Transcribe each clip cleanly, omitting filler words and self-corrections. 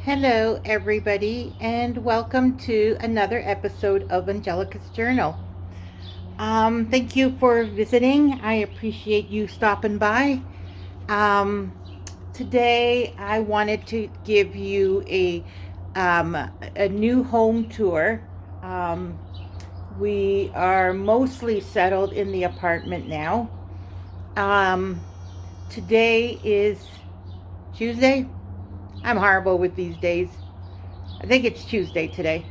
Hello, everybody, and welcome to another episode of Angelica's Journal. Thank you for visiting. I appreciate you stopping by. Um, Today, I wanted to give you a new home tour. Um, we are mostly settled in the apartment now. Um, Today is Tuesday. I'm horrible with these days. I think it's Tuesday today.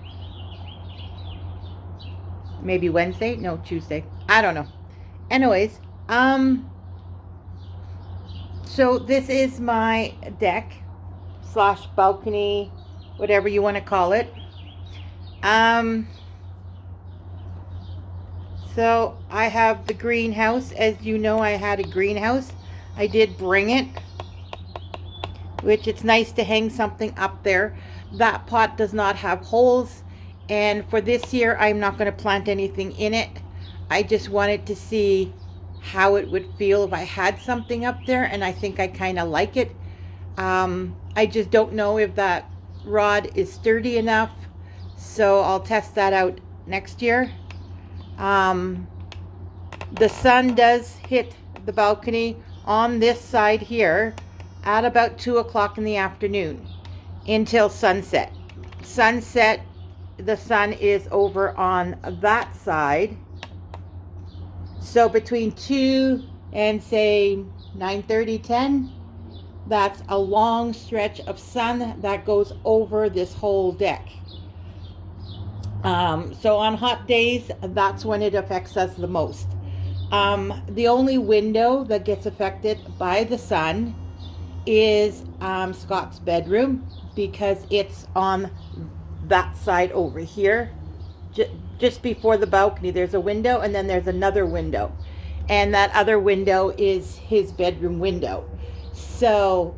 Maybe Wednesday? No, Tuesday. I don't know. Anyways, so this is my deck slash balcony, whatever you want to call it. Um, so I have the greenhouse. As you know, I had a greenhouse. I did bring it, which it's nice to hang something up there. That pot does not have holes, and for this year I'm not going to plant anything in it. I just wanted to see how it would feel if I had something up there, and I think I kind of like it. I just don't know if that rod is sturdy enough, so I'll test that out next year. The sun does hit the balcony on this side here at about 2 o'clock in the afternoon until sunset. Sunset, the sun is over on that side. So between 2 and say 9:30, 10, that's a long stretch of sun that goes over this whole deck. So on hot days, that's when it affects us the most. The only window that gets affected by the sun is Scott's bedroom, because it's on that side over here. Just before the balcony, there's a window, and then there's another window. And that other window is his bedroom window. So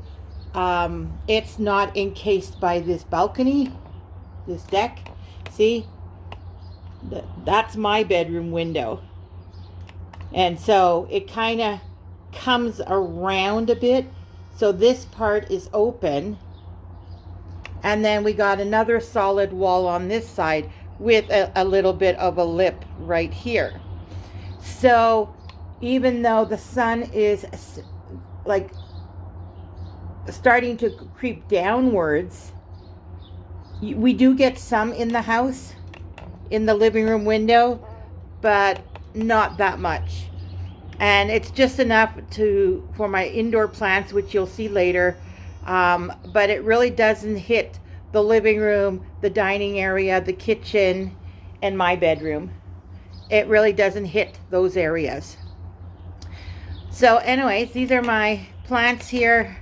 it's not encased by this balcony, this deck. See? That's my bedroom window. And so it kind of comes around a bit. So this part is open. And then we got another solid wall on this side with a little bit of a lip right here. So even though the sun is like starting to creep downwards, we do get some in the house, in the living room window, but not that much. And it's just enough for my indoor plants, which you'll see later. But it really doesn't hit the living room, the dining area, the kitchen, and my bedroom. It really doesn't hit those areas. So anyways, these are my plants here.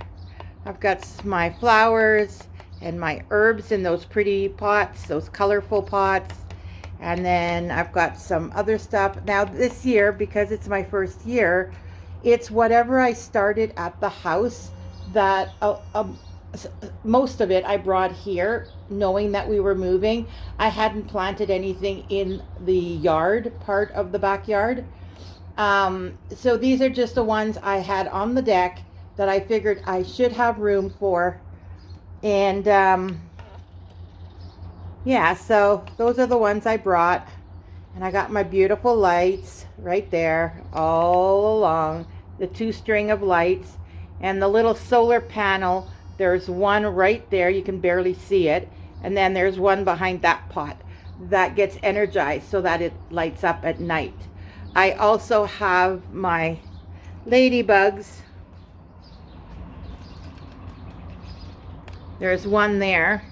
I've got my flowers and my herbs in those pretty pots, those colorful pots. And then I've got some other stuff. Now this year, because it's my first year, it's whatever I started at the house that most of it I brought here, knowing that we were moving. I hadn't planted anything in the yard part of the backyard. So these are just the ones I had on the deck that I figured I should have room for. And yeah, so those are the ones I brought. And I got my beautiful lights right there all along, the 2 string of lights. And the little solar panel, there's one right there, you can barely see it. And then there's one behind that pot that gets energized so that it lights up at night. I also have my ladybugs. There's one there.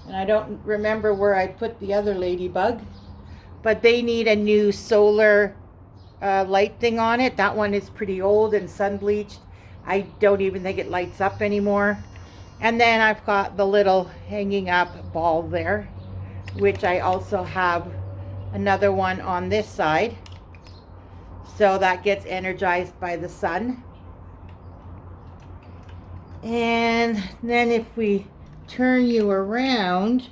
And I don't remember where I put the other ladybug. But they need a new solar light thing on it. That one is pretty old and sun bleached. I don't even think it lights up anymore. And then I've got the little hanging up ball there, which I also have another one on this side. So that gets energized by the sun. And then if we turn you around,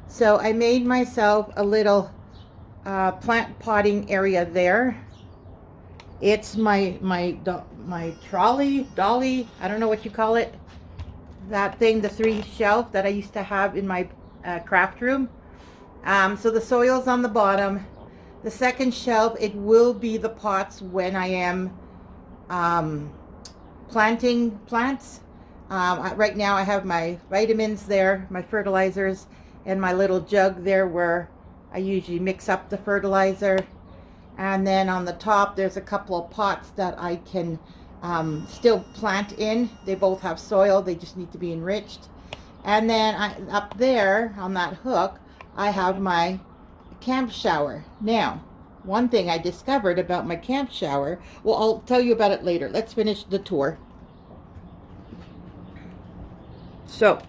so I made myself a little plant potting area there. It's my dolly, I don't know what you call it. that thing, the 3 shelf that I used to have in my craft room. So the soil's on the bottom. The second shelf, it will be the pots when I am planting plants. Right now I have my vitamins there, my fertilizers, and my little jug there where I usually mix up the fertilizer. And then on the top, there's a couple of pots that I can still plant in. They both have soil, they just need to be enriched. And then up there on that hook, I have my camp shower. Now, one thing I discovered about my camp shower, well, I'll tell you about it later. Let's finish the tour. So,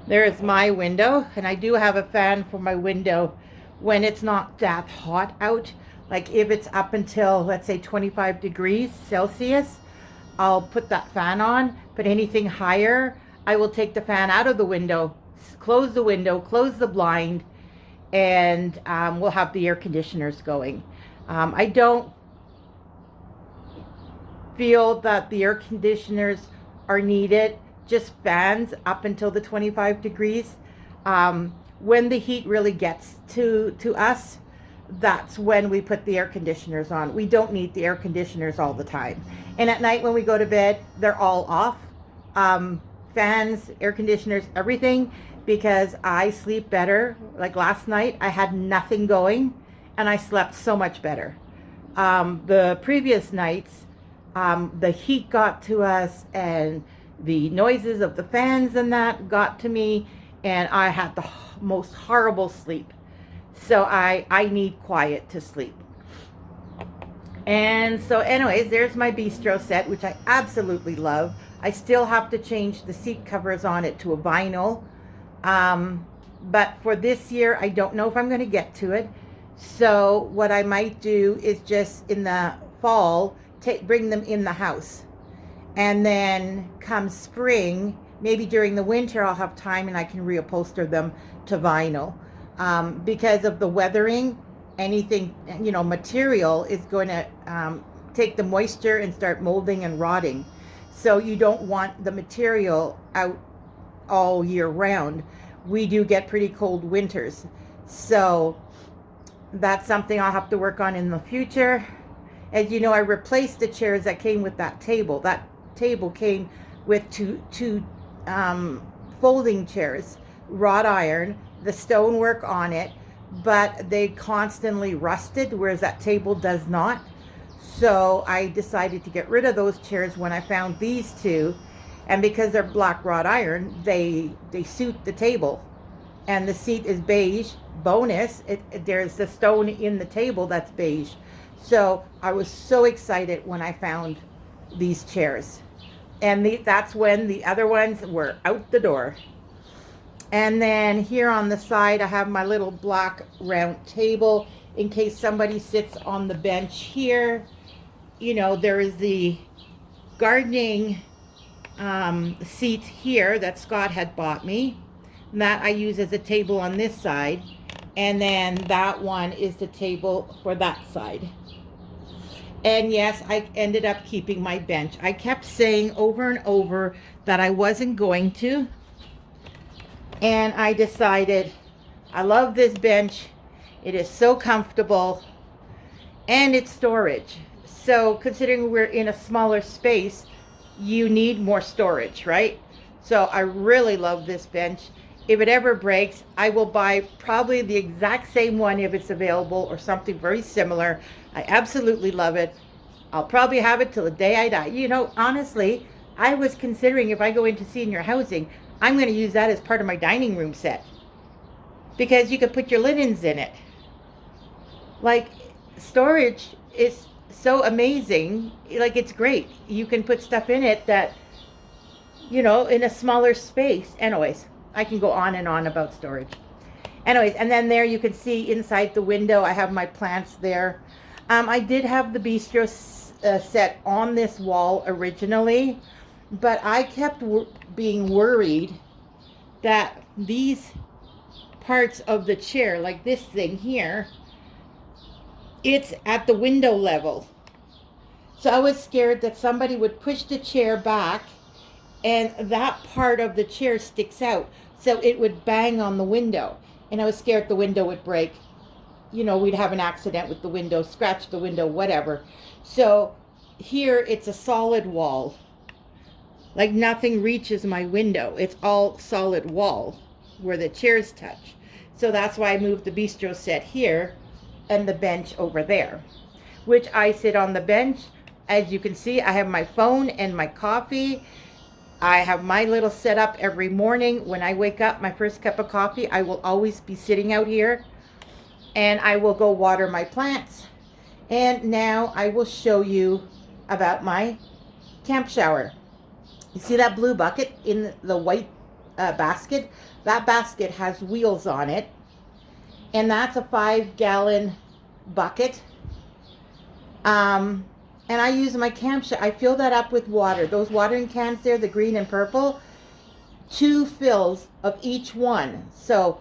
there is my window, and I do have a fan for my window when it's not that hot out. Like if it's up until, let's say, 25 degrees Celsius, I'll put that fan on. But anything higher, I will take the fan out of the window, close the blind, and we'll have the air conditioners going. I don't feel that the air conditioners are needed, just fans up until the 25 degrees. When the heat really gets to us, that's when we put the air conditioners on. We don't need the air conditioners all the time. And at night when we go to bed, they're all off. Fans, air conditioners, everything, because I sleep better. Like last night, I had nothing going and I slept so much better. The previous nights, the heat got to us and the noises of the fans and that got to me, and I had the most horrible sleep. So I need quiet to sleep. And so anyways, there's my bistro set, which I absolutely love. I still have to change the seat covers on it to a vinyl. But for this year, I don't know if I'm going to get to it. So what I might do is just in the fall, bring them in the house. And then come spring, maybe during the winter, I'll have time and I can reupholster them to vinyl. Because of the weathering, anything, material is going to take the moisture and start molding and rotting. So you don't want the material out all year round. We do get pretty cold winters. So that's something I'll have to work on in the future. As you know, I replaced the chairs that came with that table. That table came with two folding chairs, wrought iron, the stonework on it, but they constantly rusted, whereas that table does not. So I decided to get rid of those chairs when I found these two, and because they're black wrought iron, they suit the table. And the seat is beige. Bonus, there's the stone in the table that's beige. So I was so excited when I found these chairs. And that's when the other ones were out the door. And then here on the side, I have my little black round table in case somebody sits on the bench here. There is the gardening seat here that Scott had bought me. And that I use as a table on this side. And then that one is the table for that side. And yes, I ended up keeping my bench. I kept saying over and over that I wasn't going to. And I decided, I love this bench. It is so comfortable. And it's storage. So considering we're in a smaller space, you need more storage, right? So I really love this bench. If it ever breaks, I will buy probably the exact same one if it's available, or something very similar. I absolutely love it. I'll probably have it till the day I die. Honestly, I was considering if I go into senior housing, I'm going to use that as part of my dining room set. Because you could put your linens in it. Like, storage is so amazing. Like, it's great. You can put stuff in it that, in a smaller space. Anyways, I can go on and on about storage. Anyways, and then there you can see inside the window, I have my plants there. I did have the bistro set on this wall originally, but I kept being worried that these parts of the chair, like this thing here, it's at the window level. So I was scared that somebody would push the chair back and that part of the chair sticks out, so it would bang on the window, and I was scared the window would break. You know, we'd have an accident with the window, scratch the window, whatever. So here it's a solid wall. Like nothing reaches my window. It's all solid wall where the chairs touch. So that's why I moved the bistro set here and the bench over there, which I sit on the bench. As you can see, I have my phone and my coffee. I have my little setup every morning. When I wake up, my first cup of coffee, I will always be sitting out here, and I will go water my plants. And now I will show you about my camp shower. You see that blue bucket in the white basket? That basket has wheels on it, and that's a 5-gallon bucket. And I use my camp shower. I fill that up with water. Those watering cans there, the green and purple, 2 fills of each one. So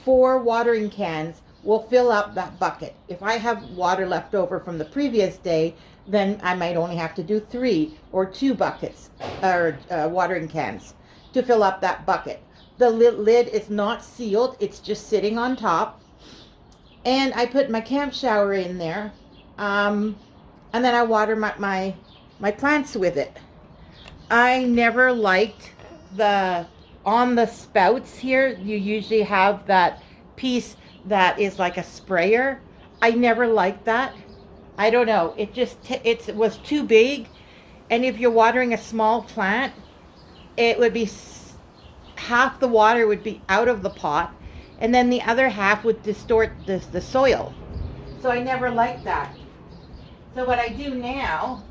4 watering cans will fill up that bucket. If I have water left over from the previous day, then I might only have to do 3 or 2 buckets or watering cans to fill up that bucket. The lid is not sealed. It's just sitting on top. And I put my camp shower in there. And then I water my plants with it. I never liked on the spouts here, you usually have that piece that is like a sprayer. I never liked that. I don't know. It was too big. And if you're watering a small plant, it would be half the water would be out of the pot, and then the other half would distort the soil. So I never liked that. So what I do now,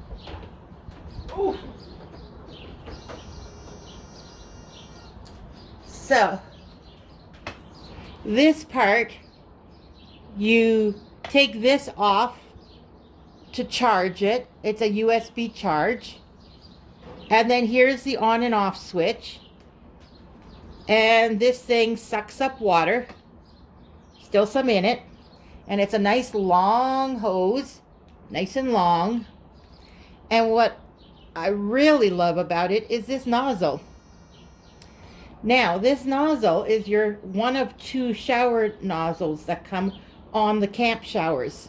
so this part, you take this off to charge it. It's a USB charge. And then here's the on and off switch. And this thing sucks up water. Still some in it. And it's a nice long hose. Nice and long. And what I really love about it is this nozzle. Now, this nozzle is your one of 2 shower nozzles that come on the camp showers.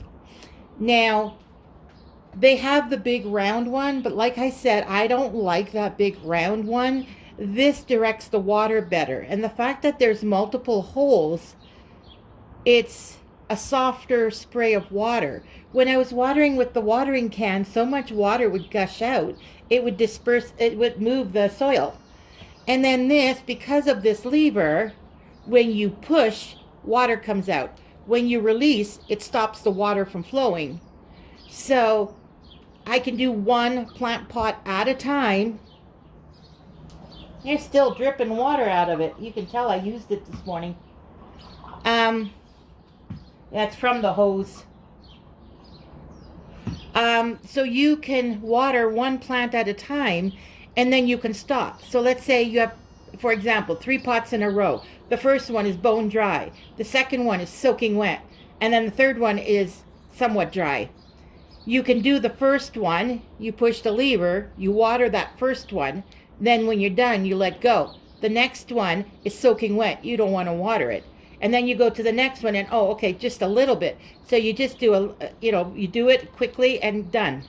Now, they have the big round one, but like I said, I don't like that big round one. This directs the water better. And the fact that there's multiple holes, it's a softer spray of water. When I was watering with the watering can, so much water would gush out. It would disperse, it would move the soil. And then this, because of this lever, when you push, water comes out. When you release, it stops the water from flowing. So I can do 1 plant pot at a time. There's still dripping water out of it. You can tell I used it this morning. That's from the hose. So you can water 1 plant at a time, and then you can stop. So let's say you have, for example, 3 pots in a row. The first one is bone dry. The second one is soaking wet. And then the third one is somewhat dry. You can do the first one, you push the lever, you water that first one, then when you're done, you let go. The next one is soaking wet. You don't want to water it. And then you go to the next one and, oh, okay, just a little bit. So you just do you do it quickly and done.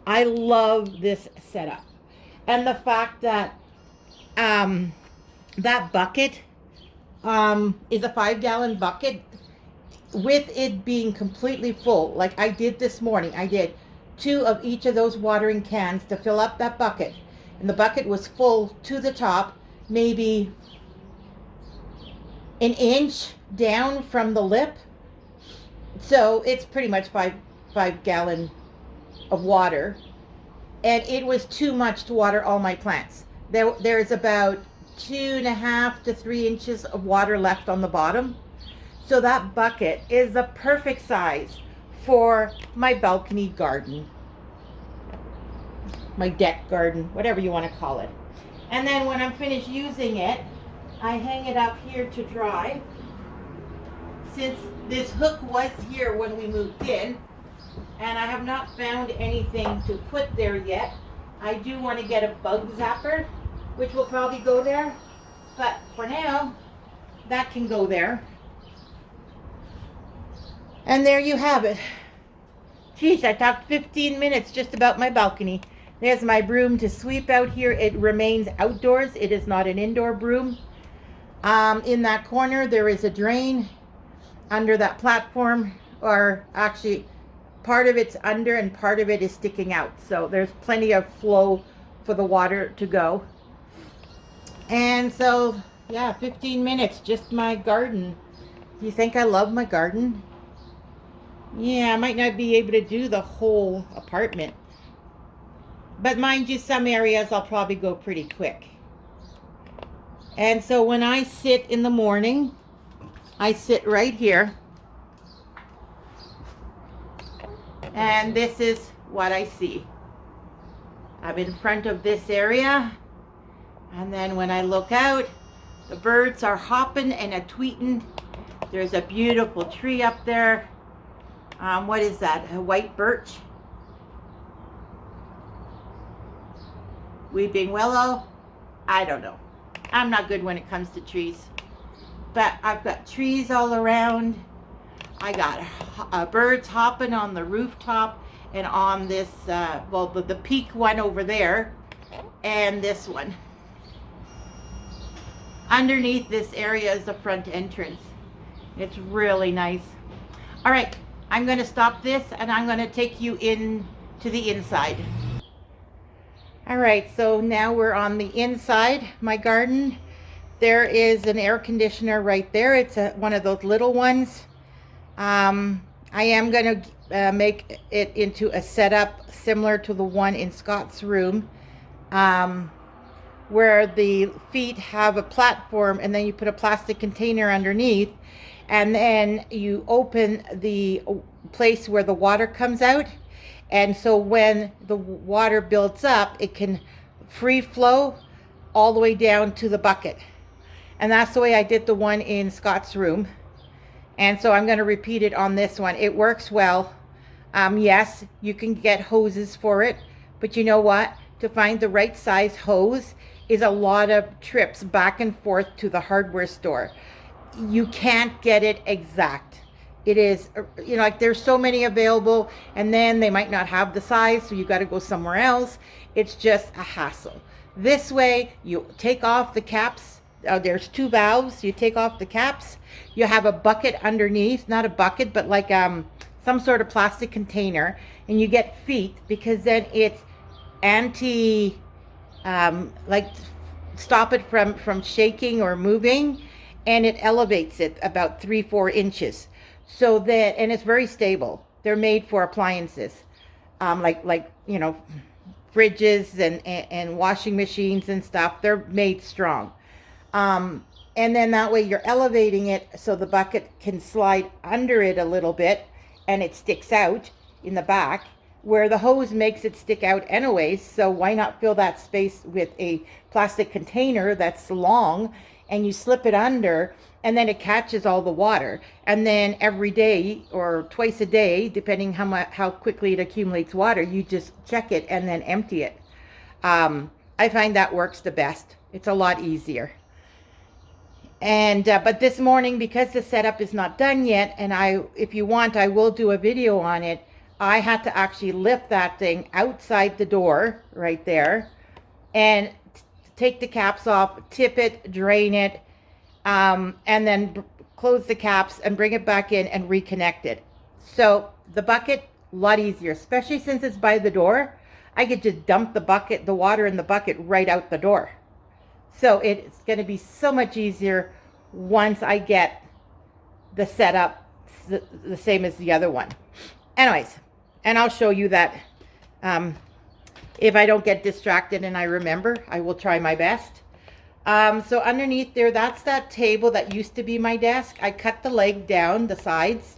I love this setup. And the fact that that bucket is a 5-gallon bucket, with it being completely full, like I did this morning. I did 2 of each of those watering cans to fill up that bucket. And the bucket was full to the top, maybe an inch down from the lip. So it's pretty much 5 gallon of water. And it was too much to water all my plants. There's about 2.5 to 3 inches of water left on the bottom. So that bucket is the perfect size for my balcony garden. My deck garden, whatever you want to call it. And then when I'm finished using it, I hang it up here to dry. Since this hook was here when we moved in, and I have not found anything to put there yet, I do want to get a bug zapper which will probably go there. But for now, that can go there. And there you have it. Geez, I talked 15 minutes just about my balcony. There's my broom to sweep out here. It remains outdoors. It is not an indoor broom. In that corner, there is a drain under that platform, or actually part of it's under and part of it is sticking out. So there's plenty of flow for the water to go. And so, yeah, 15 minutes, just my garden. Do you think I love my garden? Yeah, I might not be able to do the whole apartment. But mind you, some areas I'll probably go pretty quick. And so when I sit in the morning, I sit right here. And this is what I see. I'm in front of this area. And then when I look out, the birds are hopping and a tweeting. There's a beautiful tree up there. What is that? A white birch? Weeping willow? I don't know. I'm not good when it comes to trees. But I've got trees all around. I got birds hopping on the rooftop and on this, well, the peak one over there and this one. Underneath this area is the front entrance. It's really nice. All right, I'm going to stop this and I'm going to take you in to the inside. All right, so now we're on the inside, my garden. There is an air conditioner right there. It's one of those little ones. I am going to make it into a setup similar to the one in Scott's room, where the feet have a platform and then you put a plastic container underneath, and then you open the place where the water comes out. And so when the water builds up, it can free flow all the way down to the bucket. And that's the way I did the one in Scott's room. And so I'm going to repeat it on this one. It works well. Yes, you can get hoses for it, but you know what? To find the right size hose is a lot of trips back and forth to the hardware store. You can't get it exact. It is, you know, like there's so many available, and then they might not have the size, so you got to go somewhere else. It's just a hassle. This way, you take off the caps. There's two valves. You take off the caps. You have a bucket underneath, not a bucket, but like some sort of plastic container, and you get feet, because then it's anti, like stop it from shaking or moving, and it elevates it about 3-4 inches. So that, and it's very stable. They're made for appliances, like you know, fridges and washing machines and stuff. They're made strong. And then that way you're elevating it so the bucket can slide under it a little bit and it sticks out in the back, where the hose makes it stick out anyways. So why not fill that space with a plastic container that's long, and you slip it under, and then it catches all the water. And then every day or twice a day, depending how quickly it accumulates water, you just check it and then empty it. I find that works the best. It's a lot easier. And but this morning, because the setup is not done yet, and if you want, I will do a video on it. I had to actually lift that thing outside the door right there and take the caps off, tip it, drain it, and then close the caps and bring it back in and reconnect it. So the bucket, a lot easier, especially since it's by the door. I could just dump the water in the bucket right out the door. So it's going to be so much easier once I get the setup the same as the other one. Anyways, and I'll show you that. If I don't get distracted and I remember, I will try my best. So underneath there, that's that table that used to be my desk. I cut the leg down, the sides.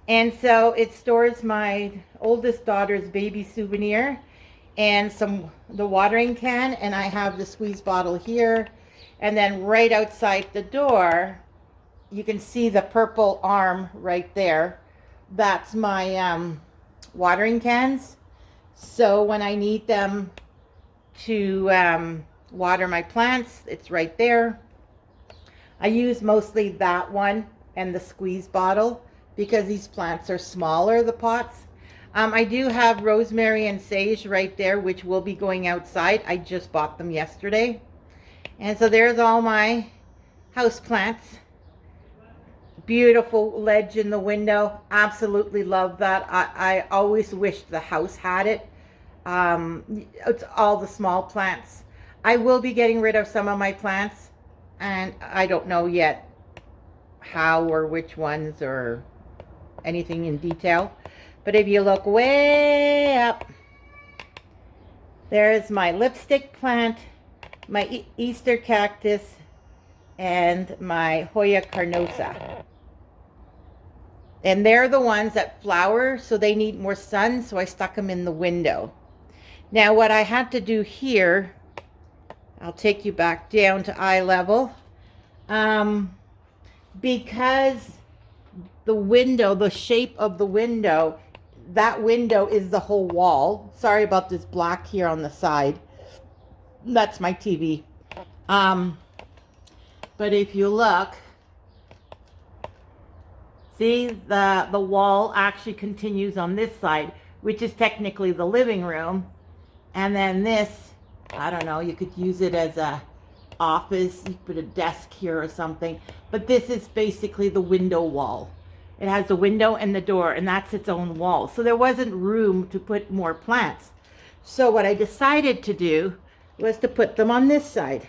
And so it stores my oldest daughter's baby souvenir and the watering can. And I have the squeeze bottle here. And then right outside the door, you can see the purple arm right there. That's my watering cans. So when I need them to water my plants. It's right there. I use mostly that one and the squeeze bottle because these plants are smaller, the pots. I do have rosemary and sage right there, which will be going outside. I just bought them yesterday. And so there's all my house plants. Beautiful ledge in the window. Absolutely love that. I always wished the house had it. It's all the small plants. I will be getting rid of some of my plants, and I don't know yet how or which ones or anything in detail. But if you look way up, there's my lipstick plant, my Easter cactus, and my Hoya carnosa. And they're the ones that flower, so they need more sun, so I stuck them in the window. Now what I had to do here, I'll take you back down to eye level, because the window, the shape of the window, that window is the whole wall. Sorry about this black here on the side. That's my TV. But if you look, see the wall actually continues on this side, which is technically the living room. And then this, I don't know, you could use it as a office. You could put a desk here or something. But this is basically the window wall. It has the window and the door, and that's its own wall. So there wasn't room to put more plants. So what I decided to do was to put them on this side.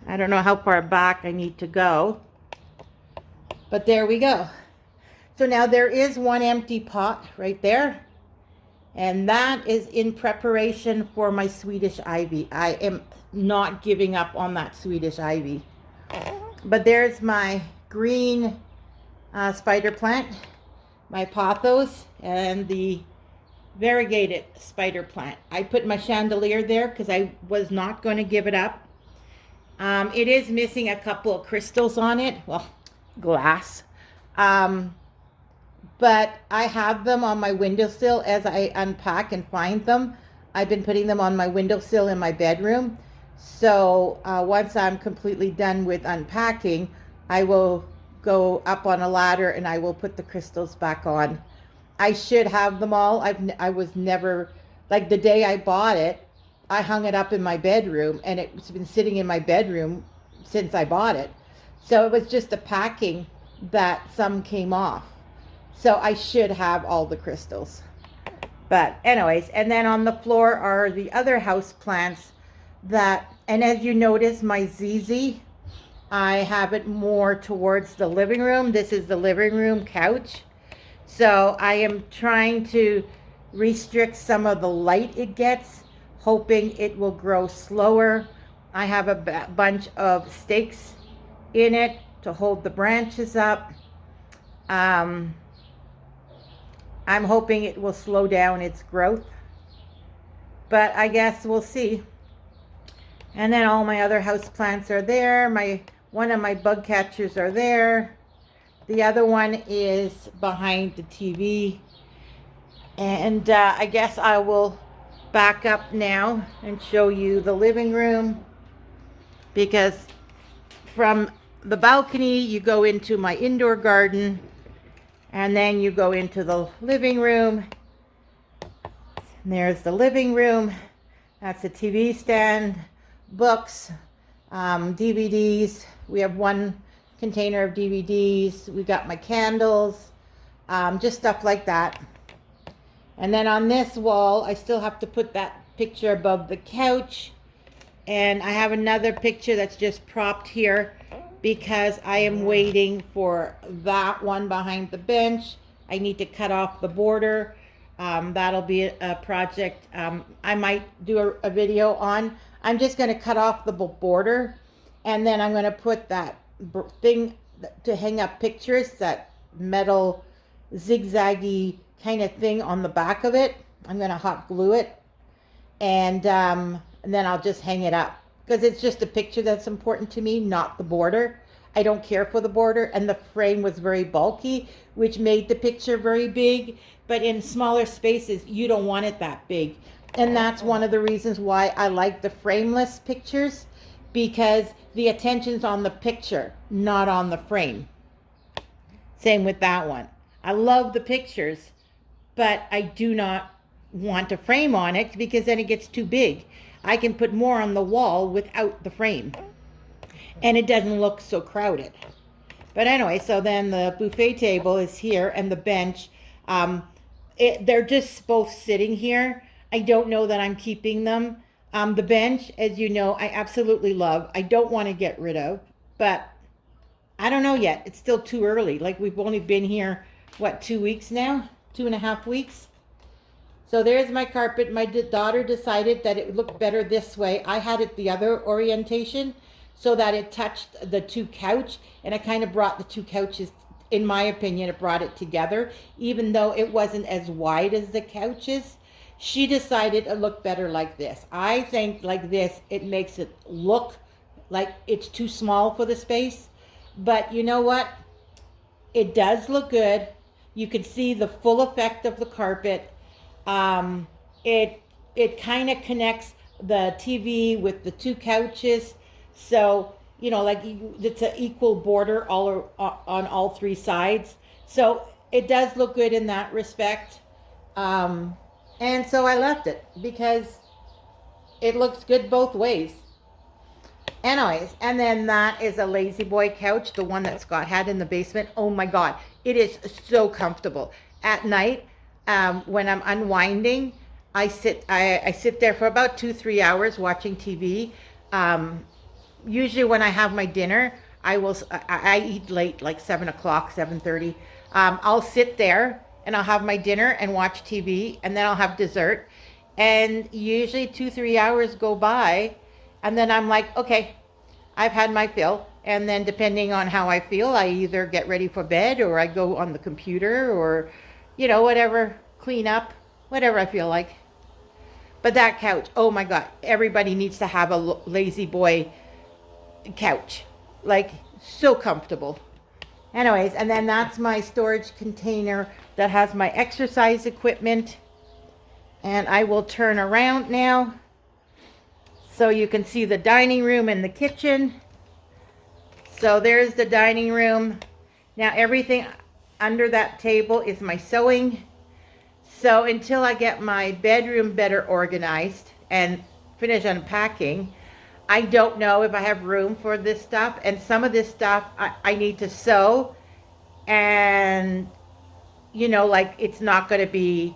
I don't know how far back I need to go, but there we go. So now there is one empty pot right there, and that is in preparation for my Swedish ivy. I am not giving up on that Swedish ivy. But there's my green spider plant, my pothos, and the variegated spider plant. I put my chandelier there because I was not going to give it up. It is missing a couple of crystals on it, well, glass. But I have them on my windowsill as I unpack and find them. I've been putting them on my windowsill in my bedroom. So once I'm completely done with unpacking, I will go up on a ladder and I will put the crystals back on. I should have them all. I was never, like the day I bought it, I hung it up in my bedroom, and it's been sitting in my bedroom since I bought it. So it was just the packing that some came off. So I should have all the crystals. But anyways, and then on the floor are the other house plants that, and as you notice, my ZZ, I have it more towards the living room. This is the living room couch. So I am trying to restrict some of the light it gets, hoping it will grow slower. I have a bunch of stakes in it to hold the branches up. I'm hoping it will slow down its growth, but I guess we'll see. And then all my other house plants are there. One of my bug catchers are there. The other one is behind the TV. And I guess I will back up now and show you the living room, because from the balcony you go into my indoor garden, and then you go into the living room. And there's the living room. That's a TV stand, books, DVDs. We have one container of DVDs. We got my candles, just stuff like that. And then on this wall, I still have to put that picture above the couch. And I have another picture that's just propped here because I am waiting for that one behind the bench. I need to cut off the border. That'll be a project I might do a video on. I'm just going to cut off the border, and then I'm going to put that thing to hang up pictures, that metal zigzaggy kind of thing on the back of it. I'm going to hot glue it, and then I'll just hang it up, because it's just a picture that's important to me, not the border. I don't care for the border, and the frame was very bulky, which made the picture very big, but in smaller spaces, you don't want it that big. And that's one of the reasons why I like the frameless pictures, because the attention's on the picture, not on the frame. Same with that one. I love the pictures, but I do not want a frame on it because then it gets too big. I can put more on the wall without the frame, and it doesn't look so crowded. But anyway, so then the buffet table is here and the bench. They're just both sitting here. I don't know that I'm keeping them. The bench, as you know, I absolutely love. I don't want to get rid of, but I don't know yet. It's still too early. Like, we've only been here, what, 2 weeks now? 2.5 weeks? So there's my carpet. My daughter decided that it would look better this way. I had it the other orientation so that it touched the two couch, and it kind of brought the two couches, in my opinion, it brought it together, even though it wasn't as wide as the couches. She decided it looked better like this. I think like this, it makes it look like it's too small for the space. But you know what? It does look good. You can see the full effect of the carpet. It kind of connects the TV with the two couches. So, you know, like it's an equal border all on all three sides. So it does look good in that respect. And so I left it because it looks good both ways. Anyways, and then that is a Lazy Boy couch, the one that Scott had in the basement. Oh my God, it is so comfortable. At night, when I'm unwinding, I sit there for about 2-3 hours watching TV. Usually when I have my dinner, I eat late, like 7 o'clock, 7:30. I'll sit there and I'll have my dinner and watch TV, and then I'll have dessert. And usually 2-3 hours go by, and then I'm like, okay, I've had my fill. And then depending on how I feel, I either get ready for bed or I go on the computer or, you know, whatever, clean up, whatever I feel like. But that couch, oh my God, everybody needs to have a Lazy Boy couch. Like, so comfortable. Anyways, and then that's my storage container that has my exercise equipment. And I will turn around now so you can see the dining room and the kitchen. So there's the dining room. Now everything under that table is my sewing. So until I get my bedroom better organized and finish unpacking, I don't know if I have room for this stuff. And some of this stuff I need to sew, and you know, like, it's not going to be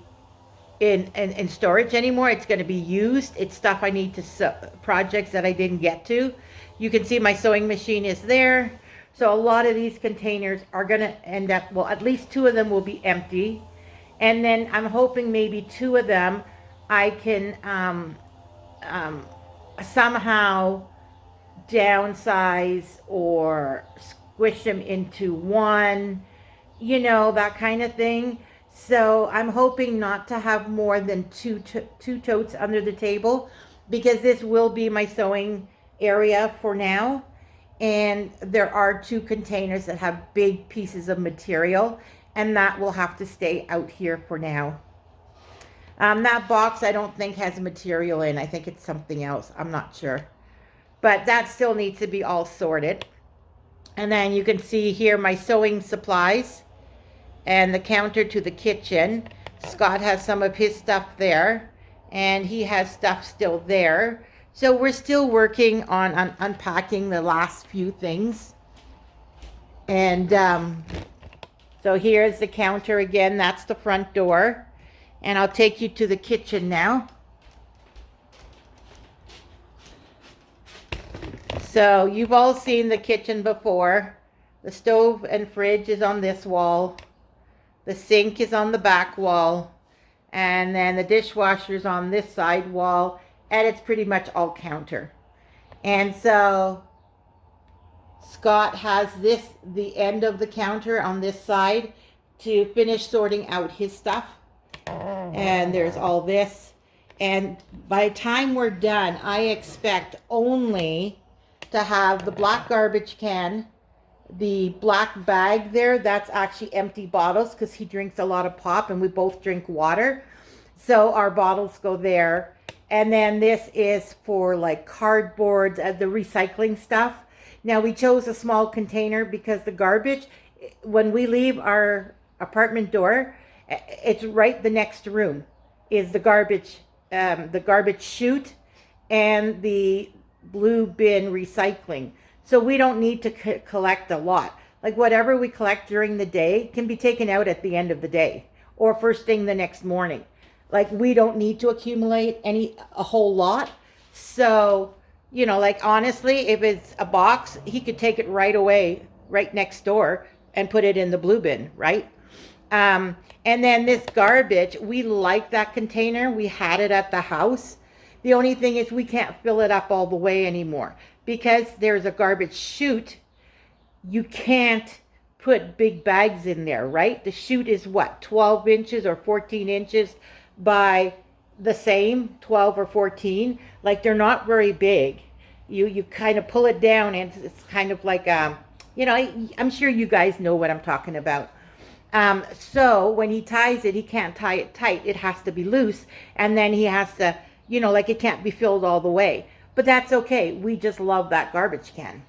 in storage anymore. It's going to be used. It's stuff I need to sew, projects that I didn't get to. You can see my sewing machine is there. So a lot of these containers are going to end up, well, at least 2 of them will be empty. And then I'm hoping maybe 2 of them I can somehow downsize or squish them into one, you know, that kind of thing. So I'm hoping not to have more than two totes under the table, because this will be my sewing area for now. And there are 2 containers that have big pieces of material, and that will have to stay out here for now. That box I don't think has material in. I think it's something else. I'm not sure. But that still needs to be all sorted. And then you can see here my sewing supplies and the counter to the kitchen. Scott has some of his stuff there, and he has stuff still there. So we're still working on unpacking the last few things. And so here's the counter again. That's the front door. And I'll take you to the kitchen now. So you've all seen the kitchen before. The stove and fridge is on this wall. The sink is on the back wall. And then the dishwasher is on this side wall. And it's pretty much all counter. And so Scott has the end of the counter on this side to finish sorting out his stuff. And there's all this. And by the time we're done, I expect only to have the black garbage can, the black bag there, that's actually empty bottles because he drinks a lot of pop and we both drink water. So our bottles go there. And then this is for like cardboard, the recycling stuff. Now we chose a small container because the garbage, when we leave our apartment door, it's right the next room is the garbage chute and the blue bin recycling. So we don't need to collect a lot. Like whatever we collect during the day can be taken out at the end of the day or first thing the next morning. Like we don't need to accumulate a whole lot. So, like honestly, if it's a box, he could take it right away, right next door and put it in the blue bin, right? And then this garbage, we like that container. We had it at the house. The only thing is we can't fill it up all the way anymore because there's a garbage chute. You can't put big bags in there, right? The chute is what, 12 inches or 14 inches by the same, 12 or 14. Like they're not very big. You kind of pull it down and it's kind of like, I'm sure you guys know what I'm talking about. So when he ties it, he can't tie it tight. It has to be loose. And then he has to, like it can't be filled all the way. But that's okay. We just love that garbage can.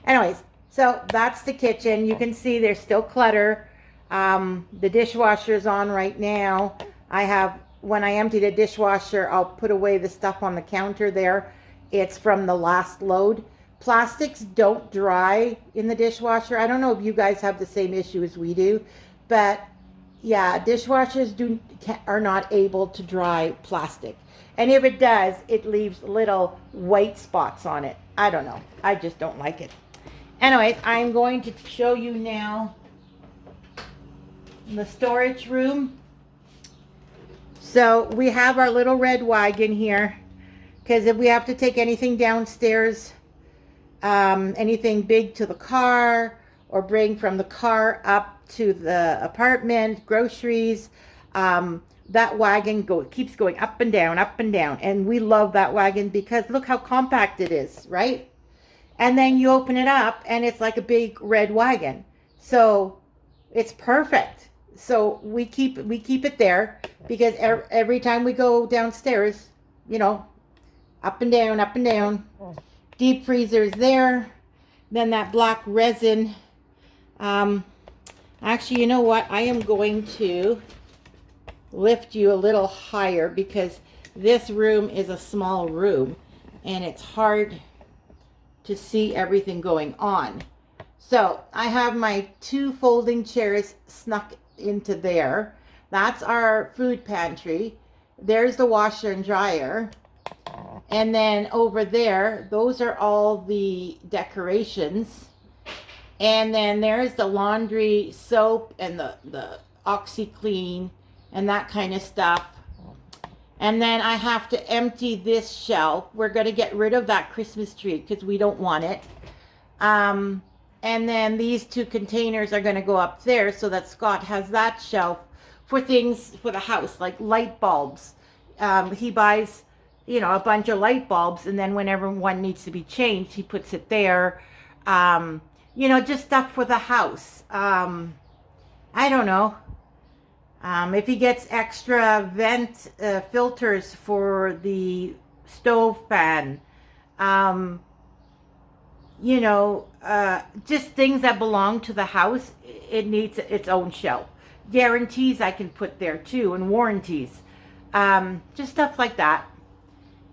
Anyways, so that's the kitchen. You can see there's still clutter. The dishwasher is on right now. When I empty the dishwasher, I'll put away the stuff on the counter there. It's from the last load. Plastics don't dry in the dishwasher. I don't know if you guys have the same issue as we do, but yeah, dishwashers are not able to dry plastic. And if it does, it leaves little white spots on it. I don't know. I just don't like it. Anyways, I'm going to show you now the storage room. So we have our little red wagon here because if we have to take anything downstairs, anything big to the car or bring from the car up to the apartment, groceries, that wagon keeps going up and down, up and down. And we love that wagon because look how compact it is, right? And then you open it up and it's like a big red wagon. So it's perfect. So we keep it there because every time we go downstairs, up and down, up and down. Deep freezer is there. Then that black resin. Actually, you know what? I am going to lift you a little higher because this room is a small room and it's hard to see everything going on. So I have my 2 folding chairs snuck into there. That's our food pantry. There's the washer and dryer. And then over there, those are all the decorations. And then there's the laundry soap and the OxyClean and that kind of stuff. And then I have to empty this shelf. We're going to get rid of that Christmas tree because we don't want it. And then these 2 containers are going to go up there so that Scott has that shelf for things for the house, like light bulbs. He buys, a bunch of light bulbs, and then whenever one needs to be changed, he puts it there. Just stuff for the house. I don't know. If he gets extra vent filters for the stove fan, just things that belong to the house, it needs its own shelf. Guarantees I can put there too, and warranties. Just stuff like that.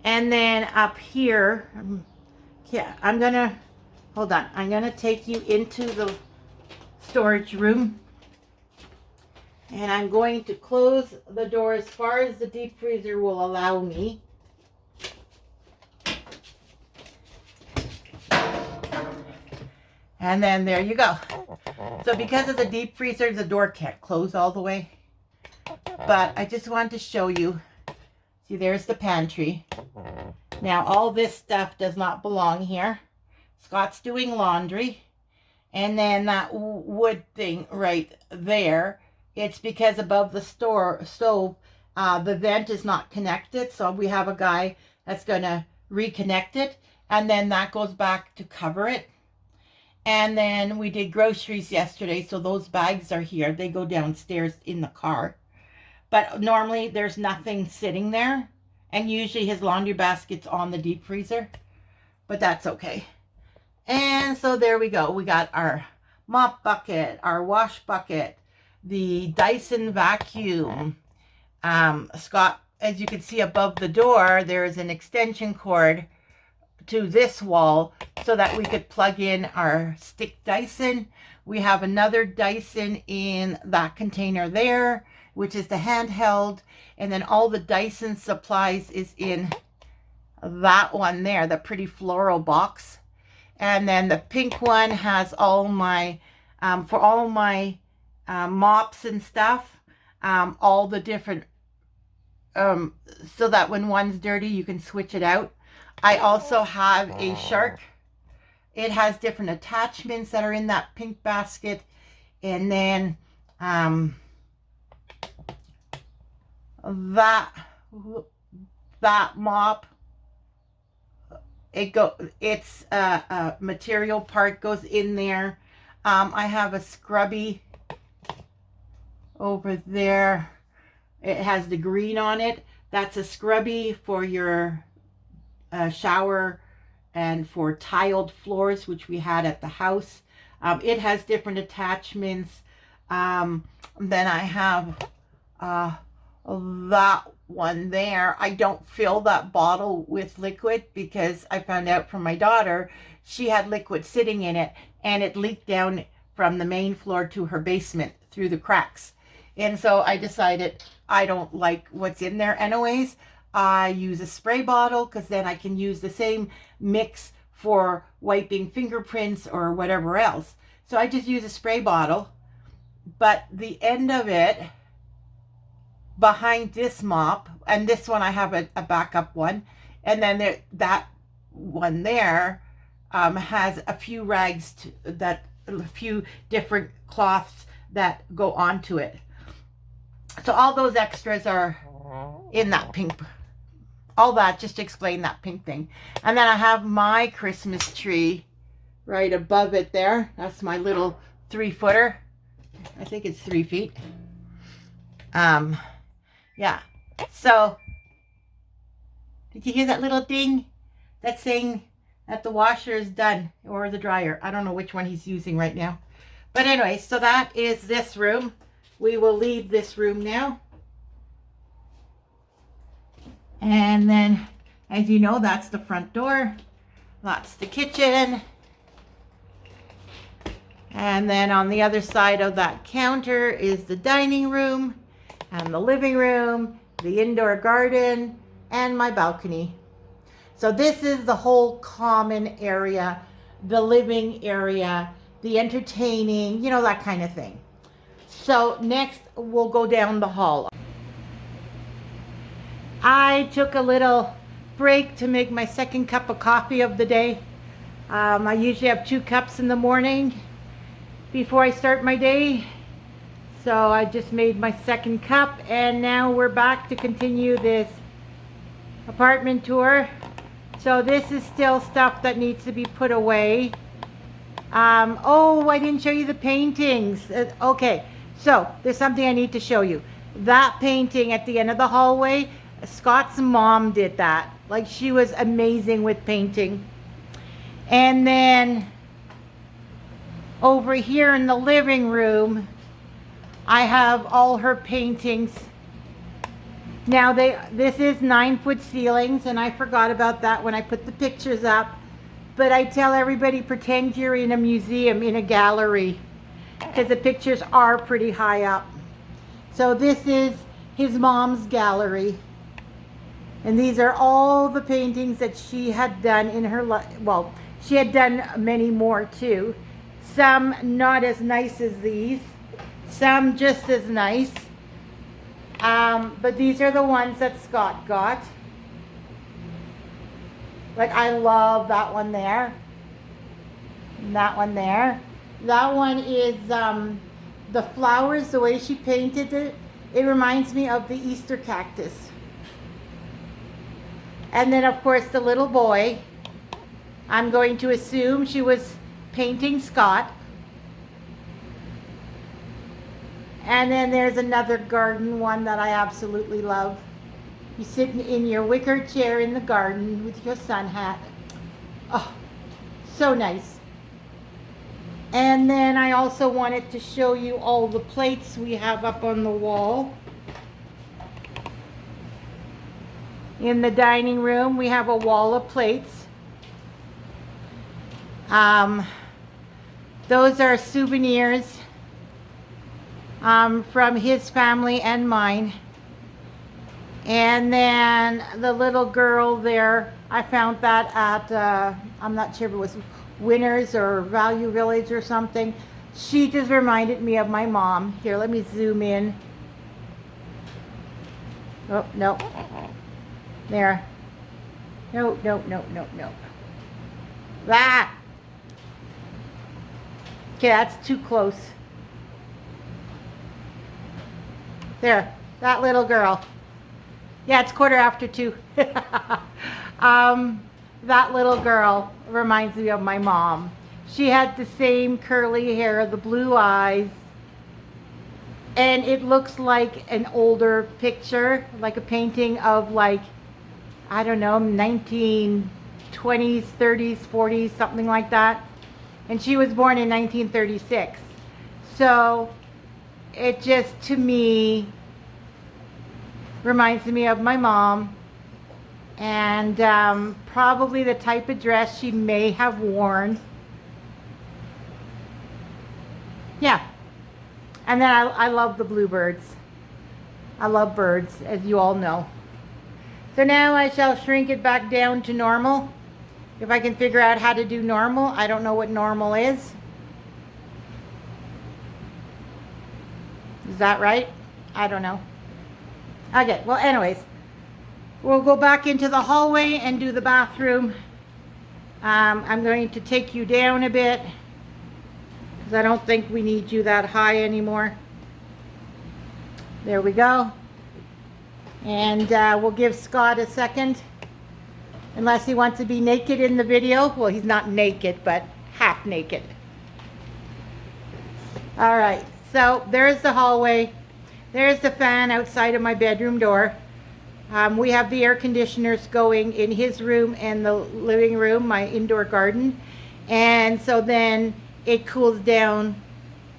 And then up here, I'm gonna take you into the storage room. And I'm going to close the door as far as the deep freezer will allow me. And then there you go. So because of the deep freezer, the door can't close all the way. But I just wanted to show you. See, there's the pantry. Now, all this stuff does not belong here. Scott's doing laundry. And then that wood thing right there, it's because above the stove, the vent is not connected. So we have a guy that's going to reconnect it. And then that goes back to cover it. And then we did groceries yesterday. So those bags are here. They go downstairs in the car. But normally there's nothing sitting there. And usually his laundry basket's on the deep freezer. But that's okay. And so there we go. We got our mop bucket, our wash bucket, the Dyson vacuum. Scott, as you can see above the door, there is an extension cord to this wall so that we could plug in our stick Dyson. We have another Dyson in that container there, which is the handheld. And then all the Dyson supplies is in that one there, the pretty floral box. And then the pink one has all my, for all my mops and stuff, all the different, so that when one's dirty, you can switch it out. I also have a shark. It has different attachments that are in that pink basket. And then that mop, it's a material part goes in there. I have a scrubby over there. It has the green on it. That's a scrubby for your shower and for tiled floors, which we had at the house. It has different attachments. Then I have that one there. I don't fill that bottle with liquid because I found out from my daughter she had liquid sitting in it and it leaked down from the main floor to her basement through the cracks. And so I decided I don't like what's in there anyways. I use a spray bottle because then I can use the same mix for wiping fingerprints or whatever else. So I just use a spray bottle, but the end of it behind this mop, and this one I have a backup one, and then that one there has a few rags a few different cloths that go onto it. So all those extras are in that pink, all that just to explain that pink thing. And then I have my Christmas tree right above it there. That's my little 3-footer. I think it's 3 feet. Yeah, so did you hear that little ding? That's saying that the washer is done, or the dryer. I don't know which one he's using right now. But anyway, so that is this room. We will leave this room now. And then, as you know, that's the front door. That's the kitchen. And then on the other side of that counter is the dining room and the living room, the indoor garden, and my balcony. So this is the whole common area, the living area, the entertaining, you know, that kind of thing. So next we'll go down the hall. I took a little break to make my second cup of coffee of the day. I usually have 2 cups in the morning before I start my day. So I just made my second cup, and now we're back to continue this apartment tour. So this is still stuff that needs to be put away. Oh, I didn't show you the paintings. Okay, so there's something I need to show you. That painting at the end of the hallway, Scott's mom did that. Like, she was amazing with painting. And then over here in the living room, I have all her paintings. Now this is 9-foot ceilings, and I forgot about that when I put the pictures up. But I tell everybody, pretend you're in a museum, in a gallery, because the pictures are pretty high up. So this is his mom's gallery. And these are all the paintings that she had done in her life. Well, she had done many more too. Some not as nice as these. Some just as nice. But these are the ones that Scott got. Like, I love that one there. And that one there. That one is the flowers, the way she painted it. It reminds me of the Easter cactus. And then, of course, the little boy. I'm going to assume she was painting Scott. And then there's another garden one that I absolutely love. You're sitting in your wicker chair in the garden with your sun hat. Oh, so nice. And then I also wanted to show you all the plates we have up on the wall. In the dining room, we have a wall of plates. Those are souvenirs from his family and mine. And then the little girl there, I found that at, I'm not sure if it was Winners or Value Village or something. She just reminded me of my mom. Here, let me zoom in. Oh, no. There. No, no, no, no, no. That. Okay, that's too close. There, that little girl. Yeah, it's 2:15. That little girl reminds me of my mom. She had the same curly hair, the blue eyes, and it looks like an older picture, like a painting of like, I don't know, 1920s, 30s, 40s, something like that. And she was born in 1936. So it just, to me, reminds me of my mom, and probably the type of dress she may have worn. Yeah. And then I love the bluebirds. I love birds, as you all know. So now I shall shrink it back down to normal. If I can figure out how to do normal. I don't know what normal is. Is that right? I don't know. Okay, well anyways, we'll go back into the hallway and do the bathroom. I'm going to take you down a bit because I don't think we need you that high anymore. There we go. And we'll give Scott a second, unless he wants to be naked in the video. Well, he's not naked, but half naked. All right, so there's the hallway. There's the fan outside of my bedroom door. We have the air conditioners going in his room and the living room, my indoor garden. And so then it cools down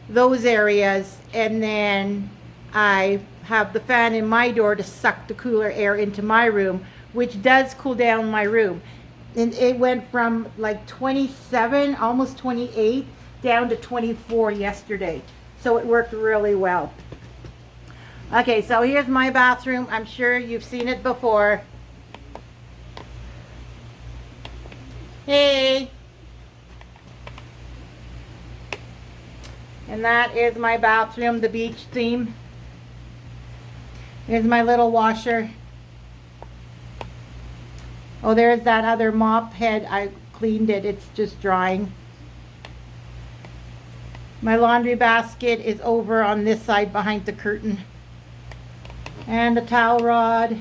those areas, and then I have the fan in my door to suck the cooler air into my room, which does cool down my room. And it went from like 27, almost 28, down to 24 yesterday. So it worked really well. Okay, so here's my bathroom. I'm sure you've seen it before. Hey! And that is my bathroom, the beach theme. Here's my little washer. Oh, there's that other mop head. I cleaned it. It's just drying. My laundry basket is over on this side behind the curtain. And the towel rod.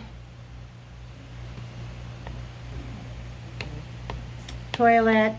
Toilet.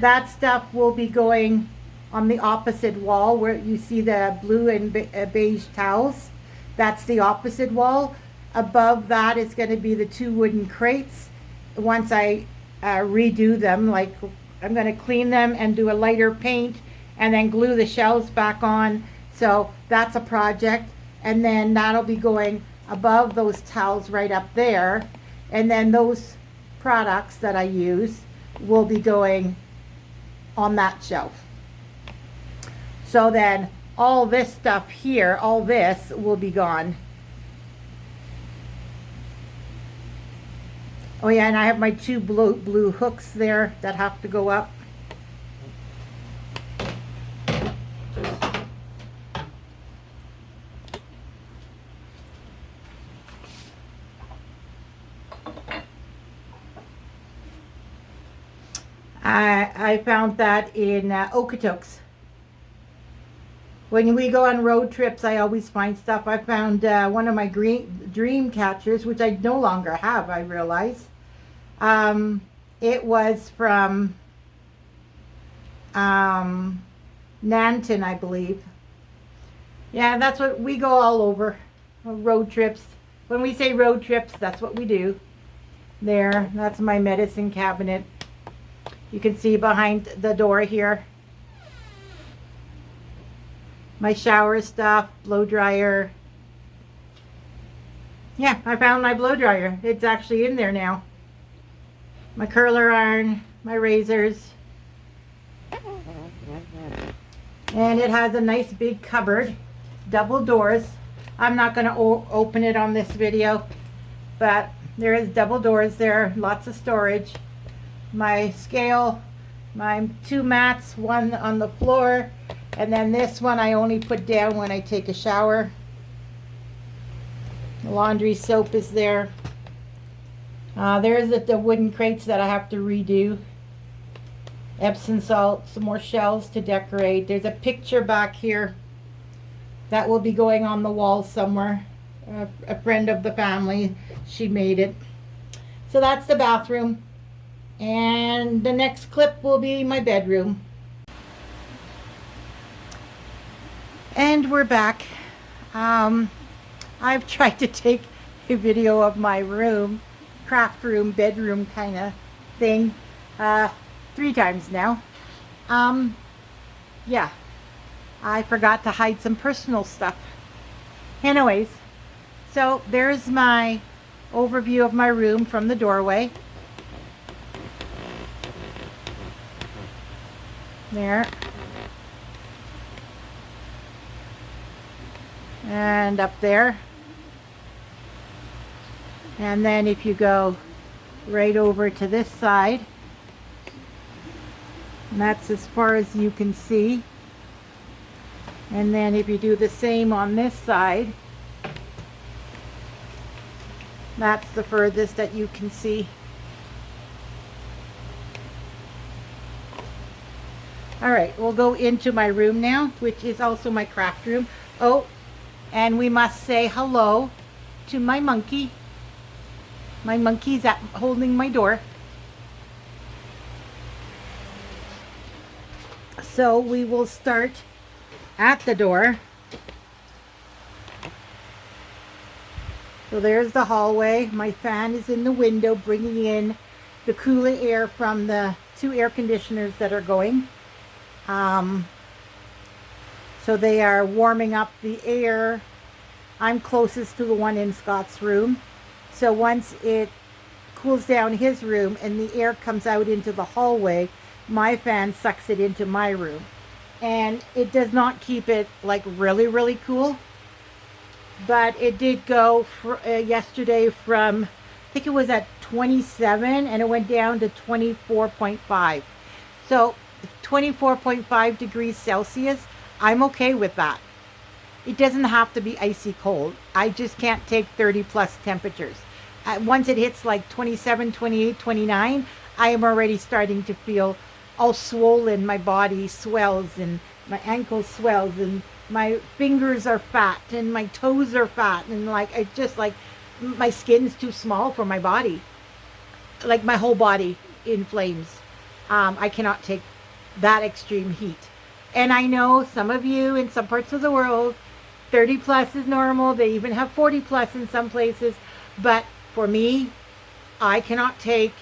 That stuff will be going on the opposite wall where you see the blue and beige towels. That's the opposite wall. Above that is going to be the 2 wooden crates. Once I redo them, like I'm going to clean them and do a lighter paint and then glue the shelves back on. So that's a project. And then that'll be going above those towels right up there. And then those products that I use will be going on that shelf. So then all this stuff here, all this will be gone. Oh yeah, and I have my 2 blue hooks there that have to go up. I found that in Okotoks. When we go on road trips, I always find stuff. I found one of my dream catchers, which I no longer have, I realize. It was from Nanton, I believe. Yeah, that's what we go all over. Road trips. When we say road trips, that's what we do. There, that's my medicine cabinet. You can see behind the door here. My shower stuff, blow dryer. Yeah, I found my blow dryer. It's actually in there now. My curler iron, my razors. And it has a nice big cupboard, double doors. I'm not going to open it on this video, but there is double doors there, lots of storage. My scale, my 2 mats, one on the floor, and then this one I only put down when I take a shower. The laundry soap is there. There's the wooden crates that I have to redo. Epsom salt, some more shelves to decorate. There's a picture back here that will be going on the wall somewhere. A friend of the family, she made it. So that's the bathroom. And the next clip will be my bedroom. And we're back. I've tried to take a video of my room, craft room, bedroom kind of thing, 3 times now. Yeah, I forgot to hide some personal stuff. Anyways, so there's my overview of my room from the doorway. There. And up there. And then if you go right over to this side, and that's as far as you can see. And then if you do the same on this side, that's the furthest that you can see. All right, we'll go into my room now, which is also my craft room. Oh, and we must say hello to my monkey. My monkey's holding my door. So we will start at the door. So there's the hallway. My fan is in the window, bringing in the cooler air from the 2 air conditioners that are going. So they are warming up the air. I'm closest to the one in Scott's room. So once it cools down his room and the air comes out into the hallway, my fan sucks it into my room. And it does not keep it like really, really cool. But it did go yesterday from, I think it was at 27 and it went down to 24.5. So 24.5 degrees Celsius, I'm okay with that. It doesn't have to be icy cold. I just can't take 30 plus temperatures. Once it hits like 27, 28, 29, I am already starting to feel all swollen. My body swells and my ankle swells and my fingers are fat and my toes are fat and like I just like my skin's too small for my body. Like my whole body in flames. I cannot take that extreme heat. And I know some of you in some parts of the world, 30 plus is normal. They even have 40 plus in some places. But for me, I cannot take,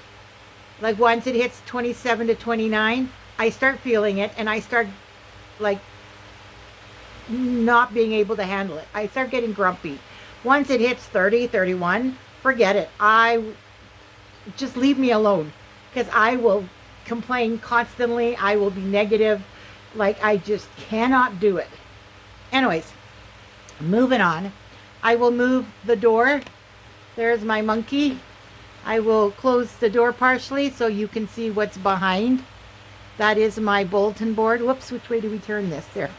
like once it hits 27 to 29, I start feeling it and I start like not being able to handle it. I start getting grumpy. Once it hits 30, 31, forget it. Just leave me alone because I will complain constantly. I will be negative. Like I just cannot do it. Anyways, moving on. I will move the door. There's my monkey. I will close the door partially so you can see what's behind. That is my bulletin board. Whoops, which way do we turn this? There.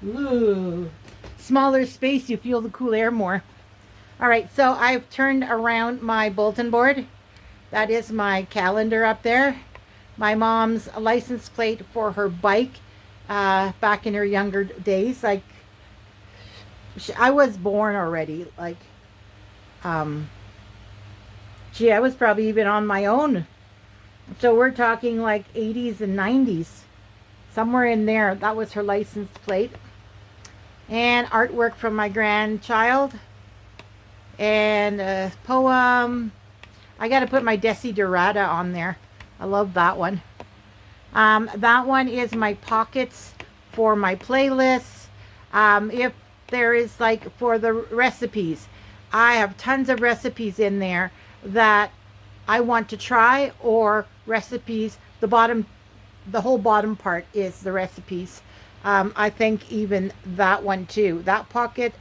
Ooh. Smaller space, you feel the cool air more. All right, so I've turned around my bulletin board. That is my calendar up there. My mom's license plate for her bike back in her younger days. Like, I was born already. Like, gee, I was probably even on my own So we're talking like 80s and 90s, somewhere in there. That was her license plate. And artwork from my grandchild. And a poem. I got to put my Desiderata on there. I love that one. That one is my pockets for my playlists. If there is like for the recipes, I have tons of recipes in there that I want to try, or recipes. The whole bottom part is the recipes. I think even that one too. That pocket,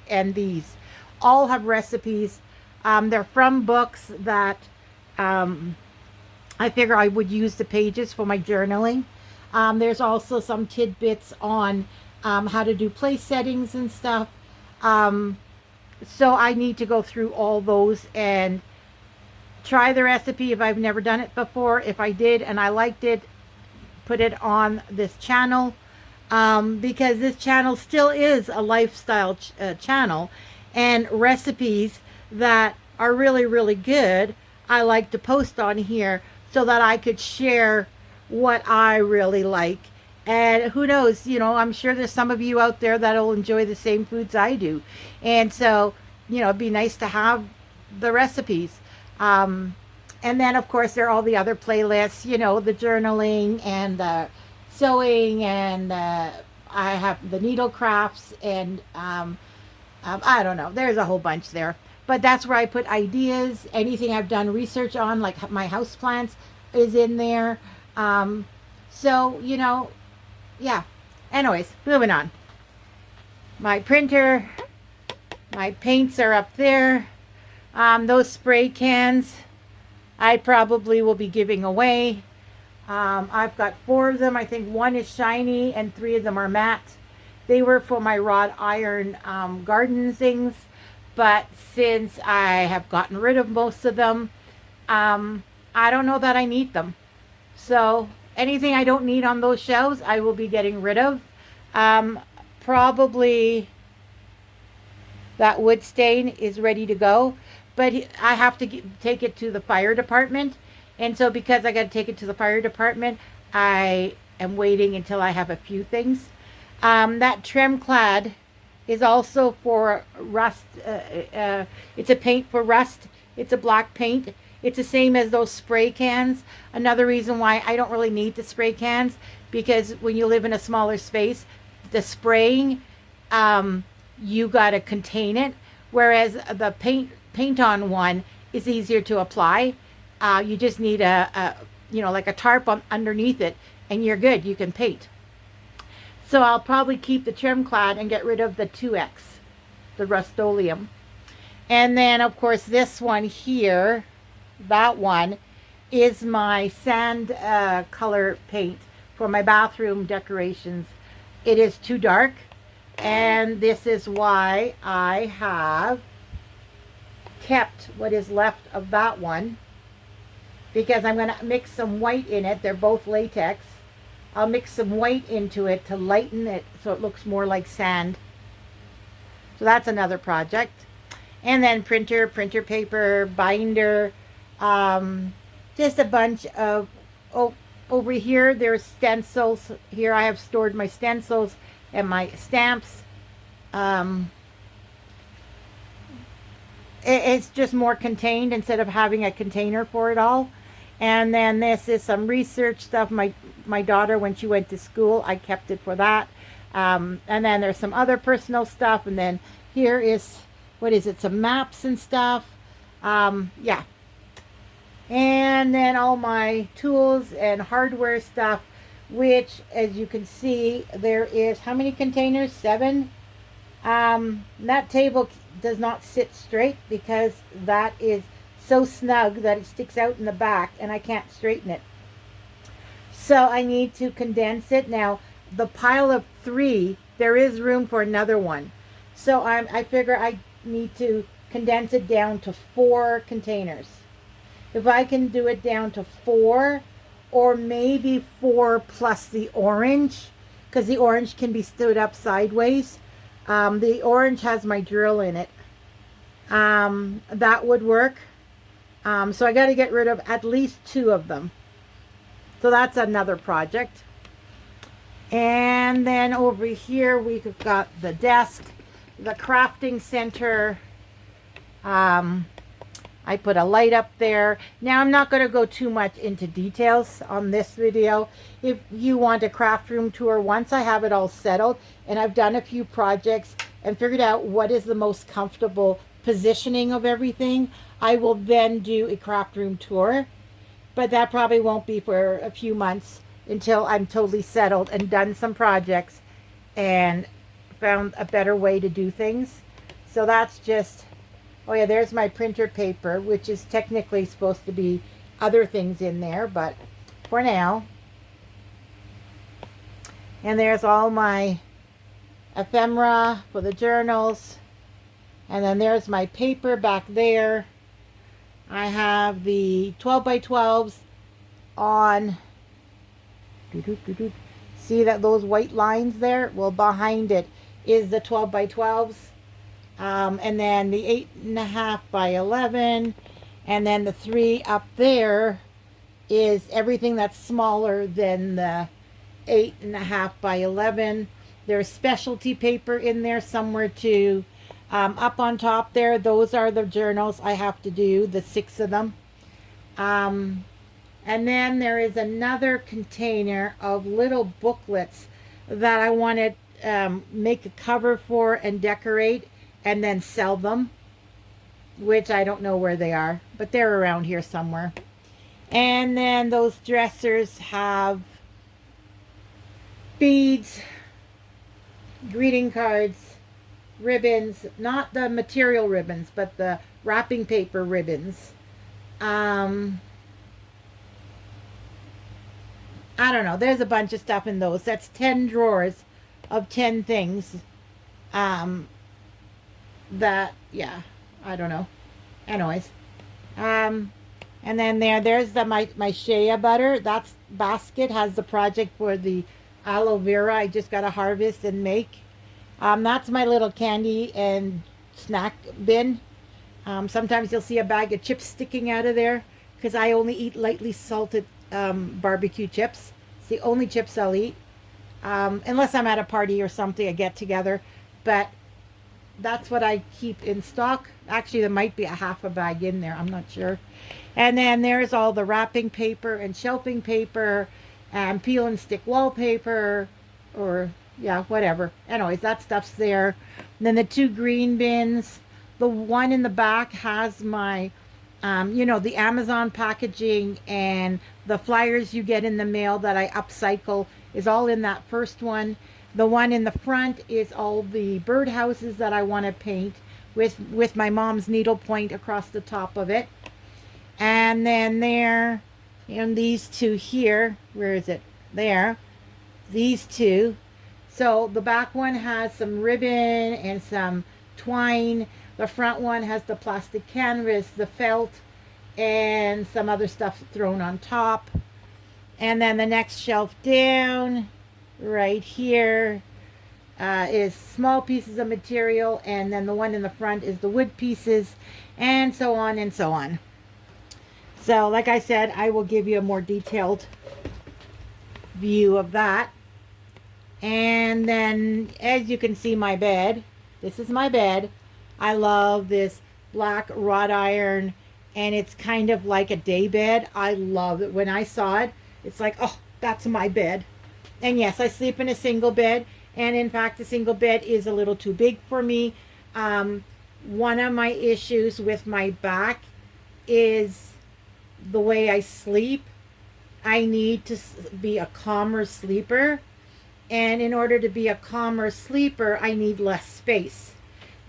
and these all have recipes. They're from books that I figure I would use the pages for my journaling. There's also some tidbits on how to do place settings and stuff. So I need to go through all those and try the recipe if I've never done it before. If I did and I liked it, put it on this channel, because this channel still is a lifestyle channel, and recipes that are really, really good, I like to post on here so that I could share what I really like. And who knows, I'm sure there's some of you out there that'll enjoy the same foods I do. And so, it'd be nice to have the recipes. And then, of course, there are all the other playlists, the journaling and the sewing, and I have the needle crafts, and I don't know, there's a whole bunch there. But that's where I put ideas. Anything I've done research on, like my house plants, is in there. So, yeah. Anyways, moving on. My printer, my paints are up there. Those spray cans, I probably will be giving away. I've got 4 of them. I think 1 is shiny and 3 of them are matte. They were for my wrought iron garden things. But since I have gotten rid of most of them, I don't know that I need them. So anything I don't need on those shelves, I will be getting rid of. Probably that wood stain is ready to go, but I have to take it to the fire department. And so because I got to take it to the fire department, I am waiting until I have a few things. That trim clad is also for rust. It's a paint for rust. It's a black paint. It's the same as those spray cans. Another reason why I don't really need the spray cans, because when you live in a smaller space, the spraying, you got to contain it. Whereas the paint on one is easier to apply. You just need like a tarp underneath it, and you're good. You can paint. So I'll probably keep the trim clad and get rid of the 2X, the Rust-Oleum. And then, of course, this one here, that one, is my sand color paint for my bathroom decorations. It is too dark, and this is why I have kept what is left of that one, because I'm going to mix some white in it. They're both latex. I'll mix some white into it to lighten it so it looks more like sand. So that's another project. And then printer paper, binder, just a bunch of, over here there's stencils. Here I have stored my stencils and my stamps. It's just more contained instead of having a container for it all. And then this is some research stuff. My daughter, when she went to school, I kept it for that. And then there's some other personal stuff. And then here is, what is it, some maps and stuff. Yeah. And then all my tools and hardware stuff, which, as you can see, there is, how many containers? 7. That table does not sit straight because that is so snug that it sticks out in the back and I can't straighten it. So I need to condense it. Now, the pile of 3, there is room for another one. So I figure I need to condense it down to 4 containers. If I can do it down to 4, or maybe 4 plus the orange, because the orange can be stood up sideways. The orange has my drill in it. That would work. So I got to get rid of at least 2 of them. So that's another project. And then over here we've got the desk, the crafting center. I put a light up there. Now I'm not going to go too much into details on this video. If you want a craft room tour, once I have it all settled and I've done a few projects and figured out what is the most comfortable positioning of everything, I will then do a craft room tour. But that probably won't be for a few months until I'm totally settled and done some projects and found a better way to do things. So that's just, oh yeah, there's my printer paper, which is technically supposed to be other things in there, but for now. And there's all my ephemera for the journals. And then there's my paper back there. I have the 12 by 12s on. See that those white lines there? Well, behind it is the 12 by 12s. And then the 8.5 by 11. And then the 3 up there is everything that's smaller than the 8.5 by 11. There's specialty paper in there somewhere too. Up on top there, those are the journals I have to do, the 6 of them. And then there is another container of little booklets that I want to make a cover for and decorate and then sell them, which I don't know where they are, but they're around here somewhere. And then those dressers have beads, greeting cards, ribbons, not the material ribbons, but the wrapping paper ribbons. I don't know. There's a bunch of stuff in those. That's 10 drawers of 10 things. That, yeah, I don't know. Anyways. And then there's my shea butter. That's basket has the project for the aloe vera I just got to harvest and make. That's my little candy and snack bin. Sometimes you'll see a bag of chips sticking out of there because I only eat lightly salted barbecue chips. It's the only chips I'll eat. Unless I'm at a party or something, a get together. But that's what I keep in stock. Actually, there might be a half a bag in there. I'm not sure. And then there's all the wrapping paper and shelving paper and peel and stick wallpaper or yeah, whatever. Anyways, that stuff's there. And then the 2 green bins. The one in the back has my, the Amazon packaging and the flyers you get in the mail that I upcycle is all in that first one. The one in the front is all the birdhouses that I want to paint with my mom's needlepoint across the top of it. And then there, and these 2 here, where is it? There. These 2. So the back one has some ribbon and some twine. The front one has the plastic canvas, the felt, and some other stuff thrown on top. And then the next shelf down, right here, is small pieces of material. And then the one in the front is the wood pieces, and so on and so on. So like I said, I will give you a more detailed view of that. And then, as you can see, my bed. This is my bed. I love this black wrought iron, and it's kind of like a day bed. I love it. When I saw it, it's like, oh, that's my bed. And yes, I sleep in a single bed, and in fact, the single bed is a little too big for me. One of my issues with my back is the way I sleep. I need to be a calmer sleeper. And in order to be a calmer sleeper, I need less space.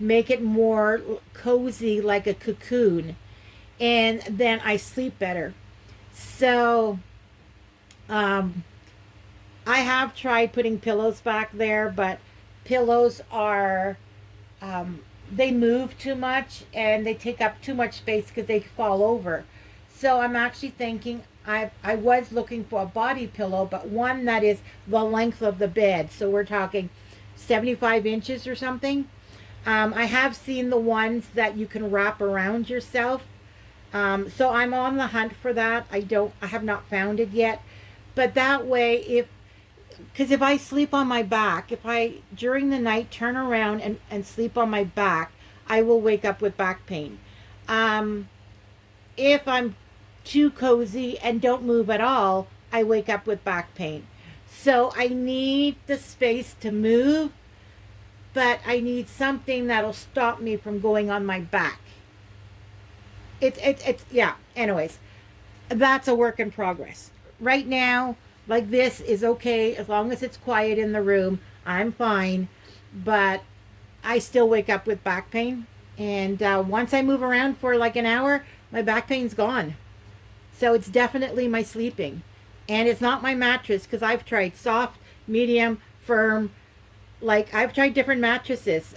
Make it more cozy like a cocoon. And then I sleep better. So, I have tried putting pillows back there, but pillows are, they move too much and they take up too much space because they fall over. So I'm actually thinking, I was looking for a body pillow, but one that is the length of the bed. So we're talking 75 inches or something. I have seen the ones that you can wrap around yourself. So I'm on the hunt for that. I have not found it yet. But that way, because if I sleep on my back, if I during the night turn around and sleep on my back, I will wake up with back pain. Um, if I'm too cozy and don't move at all, I wake up with back pain. So I need the space to move, but I need something that'll stop me from going on my back. Yeah. Anyways, that's a work in progress. Right now, like this is okay as long as it's quiet in the room. I'm fine, but I still wake up with back pain. And once I move around for like an hour, my back pain's gone. So it's definitely my sleeping. And it's not my mattress because I've tried soft, medium, firm. Like I've tried different mattresses,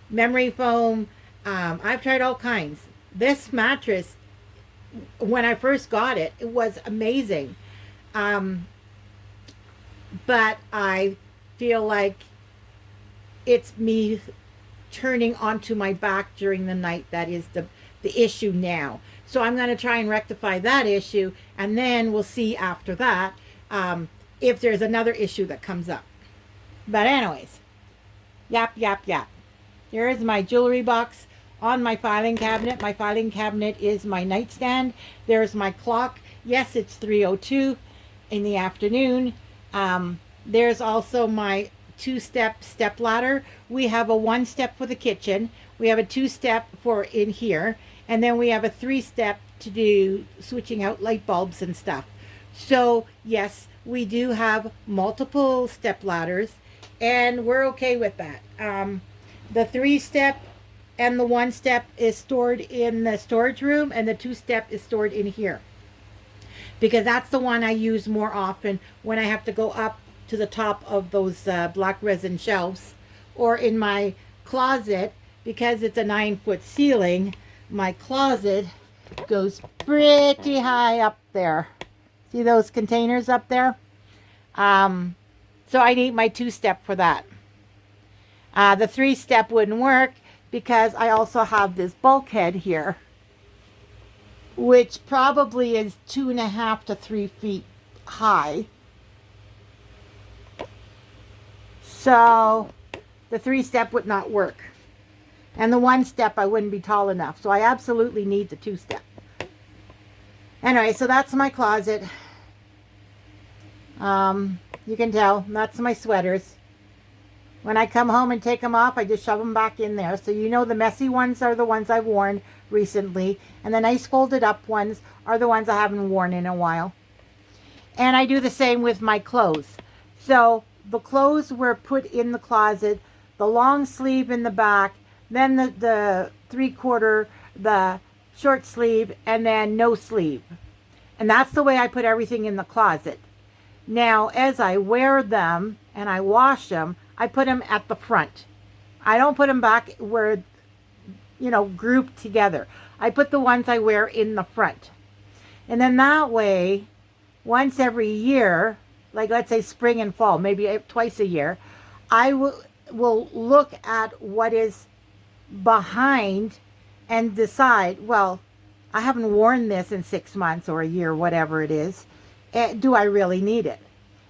memory foam. I've tried all kinds. This mattress, when I first got it, it was amazing. Um, but I feel like it's me turning onto my back during the night that is the issue now. So I'm going to try and rectify that issue, and then we'll see after that if there's another issue that comes up. But anyways, yap, yap, yap. Here is my jewelry box on my filing cabinet. My filing cabinet is my nightstand. There's my clock. Yes, it's 3:02 in the afternoon. There's also my two-step ladder. We have a one-step for the kitchen. We have a two-step for in here. And then we have a three-step to do switching out light bulbs and stuff. So, yes, we do have multiple step ladders, and we're okay with that. The three-step and the one-step is stored in the storage room, and the two-step is stored in here. Because that's the one I use more often when I have to go up to the top of those black resin shelves, or in my closet, because it's a 9-foot ceiling. My closet goes pretty high up there. See those containers up there? So I need my two-step for that. The three-step wouldn't work because I also have this bulkhead here, which probably is 2.5 to 3 feet high. So the three-step would not work. And the one-step, I wouldn't be tall enough. So I absolutely need the two-step. Anyway, so that's my closet. You can tell, that's my sweaters. When I come home and take them off, I just shove them back in there. So you know the messy ones are the ones I've worn recently. And the nice folded up ones are the ones I haven't worn in a while. And I do the same with my clothes. So the clothes were put in the closet, the long sleeve in the back, then the 3/4, the short sleeve, and then no sleeve. And that's the way I put everything in the closet. Now, as I wear them and I wash them, I put them at the front. I don't put them back where, grouped together. I put the ones I wear in the front. And then that way, once every year, like let's say spring and fall, maybe twice a year, I will look at what is behind and decide, well, I haven't worn this in 6 months or a year, whatever it is. Do I really need it?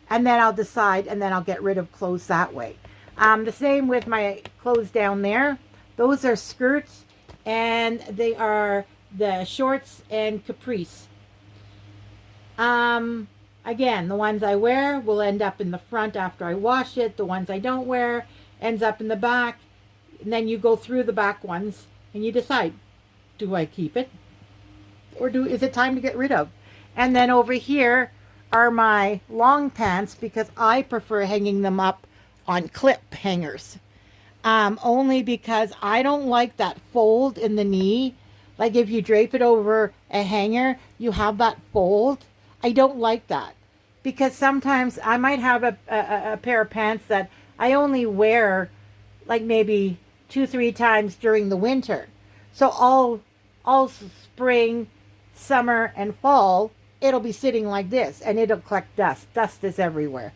And then I'll decide, and then I'll get rid of clothes that way. The same with my clothes down there. Those are skirts, and they are the shorts and capris. Again, the ones I wear will end up in the front after I wash it. The ones I don't wear ends up in the back. And then you go through the back ones and you decide, do I keep it? Or is it time to get rid of? And then over here are my long pants because I prefer hanging them up on clip hangers. Only because I don't like that fold in the knee. Like if you drape it over a hanger, you have that fold. I don't like that. Because sometimes I might have a pair of pants that I only wear like maybe 2-3 times during the winter. So all spring, summer, and fall, it'll be sitting like this, and it'll collect dust. Dust is everywhere.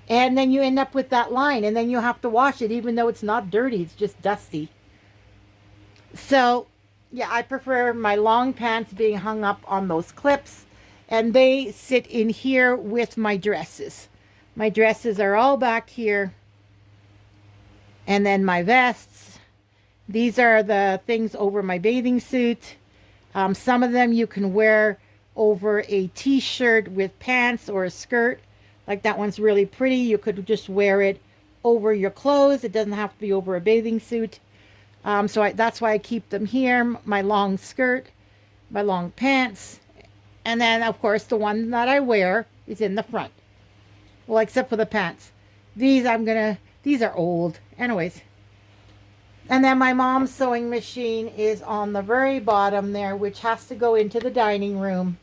And then you end up with that line, and then you have to wash it, even though it's not dirty, it's just dusty. So yeah, I prefer my long pants being hung up on those clips, and they sit in here with my dresses. My dresses are all back here, and then my vests. These are the things over my bathing suit. Some of them you can wear over a t-shirt with pants or a skirt. Like that one's really pretty. You could just wear it over your clothes. It doesn't have to be over a bathing suit. That's why I keep them here. My long skirt, my long pants, and then of course the one that I wear is in the front. Well, except for the pants. These are old. Anyways. And then my mom's sewing machine is on the very bottom there, which has to go into the dining room.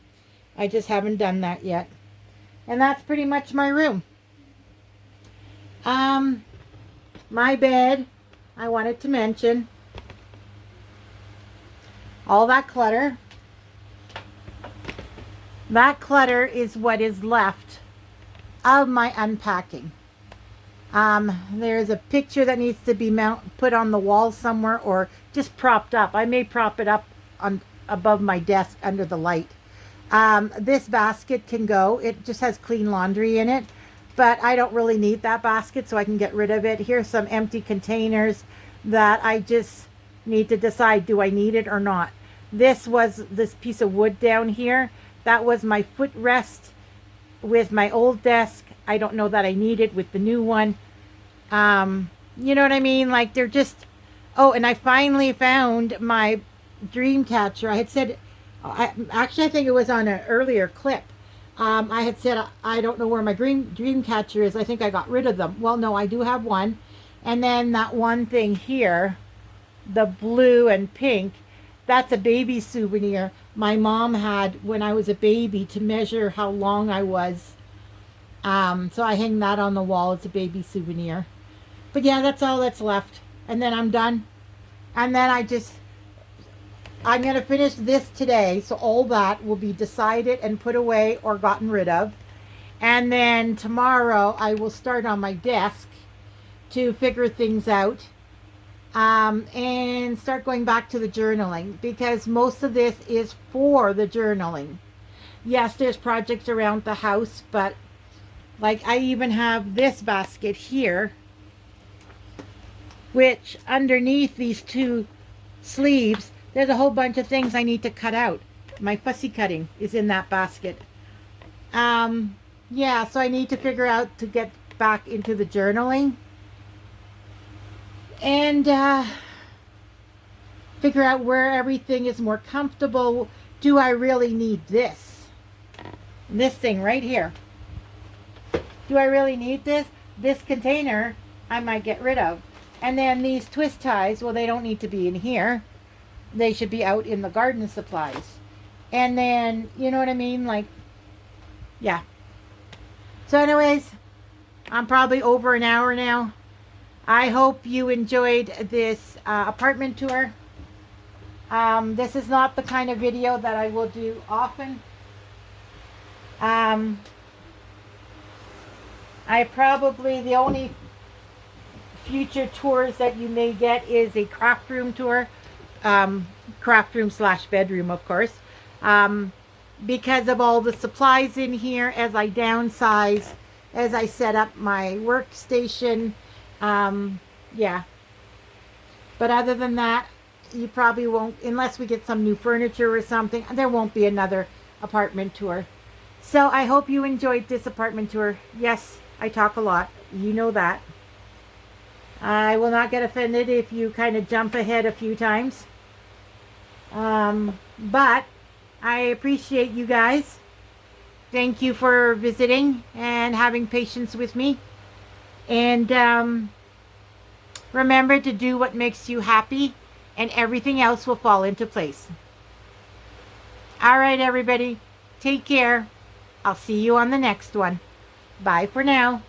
I just haven't done that yet. And that's pretty much my room. My bed, I wanted to mention. All that clutter. That clutter is what is left of my unpacking. There's a picture that needs to be put on the wall somewhere, or just propped up. I may prop it up on above my desk under the light. This basket can go. It just has clean laundry in it, but I don't really need that basket, so I can get rid of it. Here's some empty containers that I just need to decide, do I need it or not? This piece of wood down here. That was my footrest with my old desk. I don't know that I need it with the new one. You know what I mean? Like they're just, oh, and I finally found my dream catcher. I had said, I think it was on an earlier clip. I had said, I don't know where my dream catcher is. I think I got rid of them. Well, no, I do have one. And then that one thing here, the blue and pink, that's a baby souvenir my mom had when I was a baby to measure how long I was. So I hang that on the wall as a baby souvenir. But yeah, that's all that's left. And then I'm done. And then I'm going to finish this today. So all that will be decided and put away or gotten rid of. And then tomorrow I will start on my desk to figure things out. And start going back to the journaling, because most of this is for the journaling. Yes, there's projects around the house, but like I even have this basket here, which underneath these two sleeves, there's a whole bunch of things I need to cut out. My fussy cutting is in that basket. Yeah, so I need to figure out to get back into the journaling. And figure out where everything is more comfortable. Do I really need this? This thing right here. Do I really need this? This container I might get rid of. And then these twist ties, well, they don't need to be in here. They should be out in the garden supplies. And then, you know what I mean? Like, yeah. So anyways, I'm probably over an hour now. I hope you enjoyed this apartment tour. This is not the kind of video that I will do often. The only future tours that you may get is a craft room tour. Craft room / bedroom, of course. Because of all the supplies in here as I downsize, as I set up my workstation. Yeah. But other than that, you probably won't, unless we get some new furniture or something, there won't be another apartment tour. So I hope you enjoyed this apartment tour. Yes, I talk a lot. You know that. I will not get offended if you kind of jump ahead a few times. But I appreciate you guys. Thank you for visiting and having patience with me. And remember to do what makes you happy, and everything else will fall into place. All right, everybody. Take care. I'll see you on the next one. Bye for now.